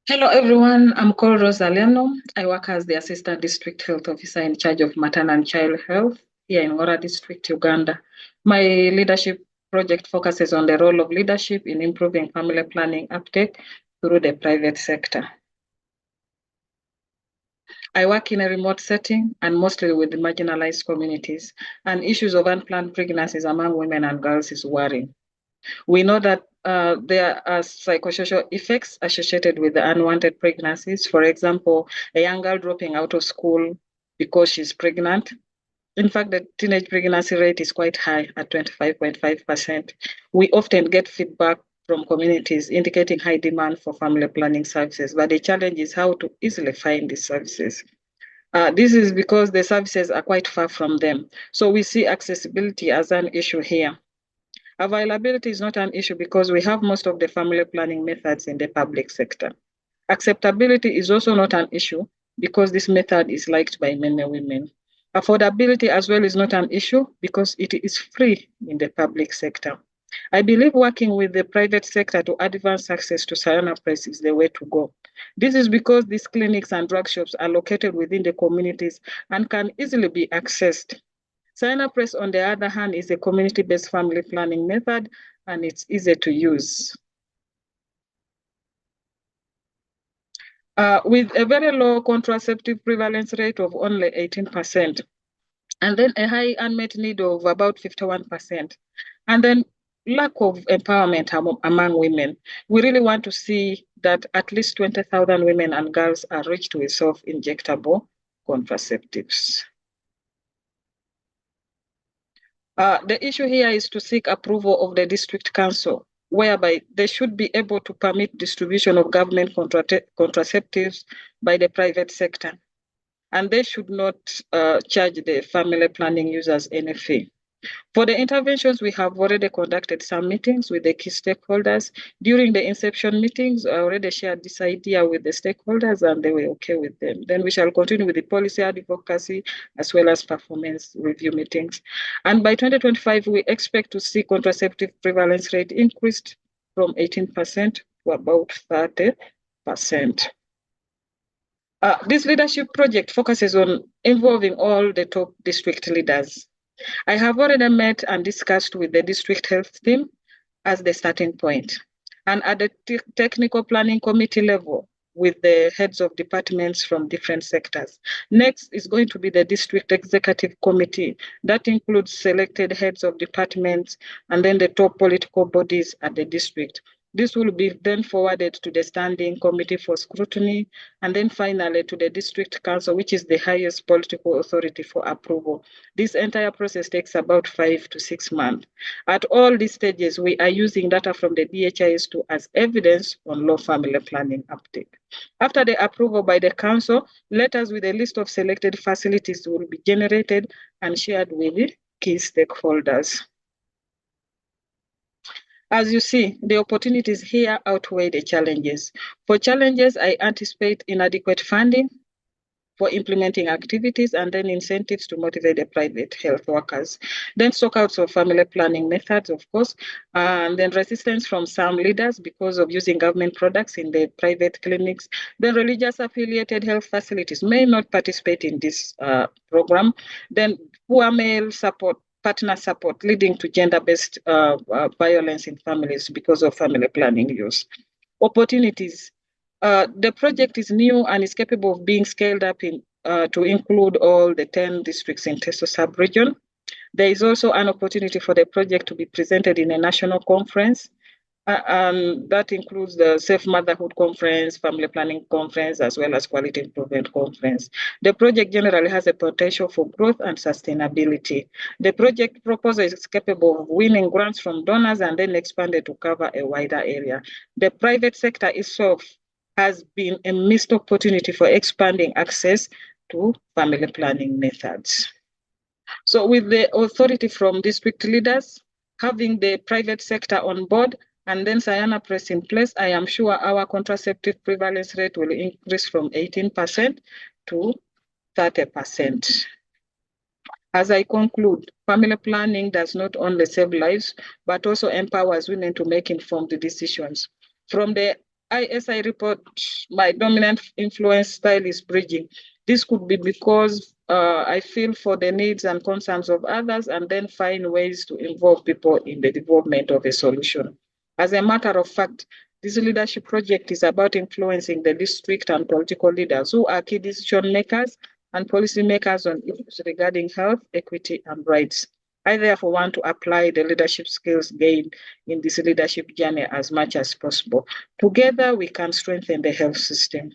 Hello everyone, I'm called Aliano. I work as the Assistant District Health Officer in charge of maternal and child health here in Cohort District, Uganda. My leadership project focuses on the role of leadership in improving family planning uptake through the private sector. I work in a remote setting and mostly with the marginalized communities, and issues of unplanned pregnancies among women and girls is worrying. We know that there are psychosocial effects associated with the unwanted pregnancies. For example, a young girl dropping out of school because she's pregnant. In fact, the teenage pregnancy rate is quite high at 25.5%. We often get feedback from communities indicating high demand for family planning services, but the challenge is how to easily find these services. This is because the services are quite far from them. So we see accessibility as an issue here. Availability is not an issue because we have most of the family planning methods in the public sector. Acceptability is also not an issue because this method is liked by many women. Affordability as well is not an issue because it is free in the public sector. I believe working with the private sector to advance access to Sayana Press is the way to go. This is because these clinics and drug shops are located within the communities and can easily be accessed. Sayana Press, on the other hand, is a community-based family planning method, and it's easy to use. With a very low contraceptive prevalence rate of only 18%, and then a high unmet need of about 51%, and then lack of empowerment among women. We really want to see that at least 20,000 women and girls are reached with self-injectable contraceptives. The issue here is to seek approval of the district council, whereby they should be able to permit distribution of government contraceptives by the private sector. And they should not charge the family planning users any fee. For the interventions, we have already conducted some meetings with the key stakeholders. During the inception meetings, I already shared this idea with the stakeholders and they were okay with them. Then we shall continue with the policy advocacy as well as performance review meetings. And by 2025, we expect to see contraceptive prevalence rate increased from 18% to about 30%. This leadership project focuses on involving all the top district leaders. I have already met and discussed with the district health team as the starting point. And at the technical planning committee level, with the heads of departments from different sectors. Next is going to be the district executive committee. That includes selected heads of departments and then the top political bodies at the district. This will be then forwarded to the standing committee for scrutiny, and then finally to the district council, which is the highest political authority for approval. This entire process takes about 5 to 6 months. At all these stages, we are using data from the DHIS2 as evidence on low family planning uptake. After the approval by the council, letters with a list of selected facilities will be generated and shared with key stakeholders. As you see, the opportunities here outweigh the challenges. For challenges, I anticipate inadequate funding for implementing activities and then incentives to motivate the private health workers. Then stockouts of family planning methods, of course, and then resistance from some leaders because of using government products in the private clinics. Then religious affiliated health facilities may not participate in this program. Then poor male support, partner support leading to gender-based violence in families because of family planning use. Opportunities. The project is new and is capable of being scaled up to include all the 10 districts in Teso sub-region. There is also an opportunity for the project to be presented in a national conference, and that includes the Safe Motherhood Conference, Family Planning Conference, as well as Quality Improvement Conference. The project generally has a potential for growth and sustainability. The project proposal is capable of winning grants from donors and then expanded to cover a wider area. The private sector itself has been a missed opportunity for expanding access to family planning methods. So with the authority from district leaders, having the private sector on board, and then Sayana Press in place, I am sure our contraceptive prevalence rate will increase from 18% to 30%. As I conclude, family planning does not only save lives, but also empowers women to make informed decisions. From the as I report, my dominant influence style is bridging. This could be because I feel for the needs and concerns of others and then find ways to involve people in the development of a solution. As a matter of fact, this leadership project is about influencing the district and political leaders who are key decision makers and policymakers on issues regarding health, equity, and rights. I therefore want to apply the leadership skills gained in this leadership journey as much as possible. Together, we can strengthen the health system.